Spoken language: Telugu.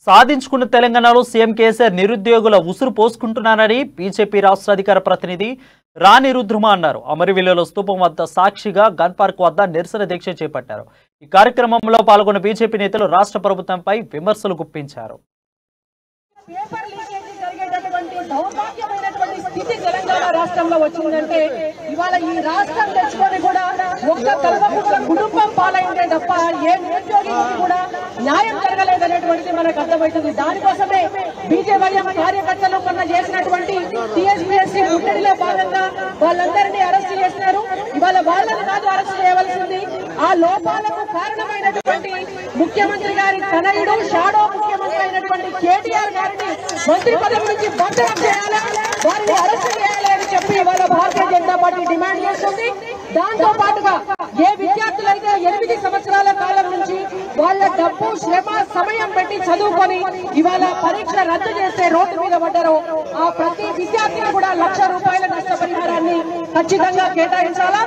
సాధించుకున్న తెలంగాణలో సీఎం కేసీఆర్ నిరుద్యోగుల ఉసురు పోసుకుంటున్నారని బీజేపీ రాష్ట్ర అధికార ప్రతినిధి రాణి రుద్రమ అన్నారు. అమరవీరుల స్తూపం వద్ద సాక్షిగా గన్ పార్క్ వద్ద నిరసన దీక్ష చేపట్టారు. ఈ కార్యక్రమంలో పాల్గొన్న బీజేపీ నేతలు రాష్ట్ర ప్రభుత్వంపై విమర్శలు గుప్పించారు. తెలంగాణ రాష్ట్రంలో వచ్చిందంటే ఇవాళ ఈ రాష్ట్రం తెచ్చుకొని కూడా ఒక్క కల్వకుట్ల కుటుంబం పాలైందే తప్ప ఏ నిరుద్యోగికి కూడా న్యాయం జరగలేదనేటువంటిది మనకు అర్థమవుతుంది. దానికోసమే బీజేవైఎం కార్యకర్తలు మొన్న చేసినటువంటి టీఎస్పీఎస్సీ ముట్టడిలో భాగంగా వాళ్ళందరినీ అరెస్ట్ చేసినారు. ఇవాళ వాళ్ళని కాదు అరెస్ట్ చేయవలసింది, ఆ లోపాలకు కారణమైనటువంటి ముఖ్యమంత్రి గారి తనయుడు షాడో ముఖ్యమంత్రి అయినటువంటి కేటీఆర్ గారిని మంత్రి పదవి నుంచి బర్తరఫ్ చేయాలి, వారిని అరెస్ట్ చేయాలి అని చెప్పి ఇవాళ భారతీయ జనతా పార్టీ డిమాండ్ చేస్తుంది. దాంతో పాటుగా ఏ విద్యార్థులైతే 8 సంవత్సరాల కాలం నుంచి వాళ్ళ డబ్బు శ్రమ సమయం పెట్టి చదువుకొని ఇవాళ పరీక్ష రద్దు చేస్తే రోడ్డు మీద పడ్డారో ఆ ప్రతి విద్యార్థికి కూడా 1,00,000 రూపాయల నష్టపరిహారాన్ని ఖచ్చితంగా కేటాయించాలా.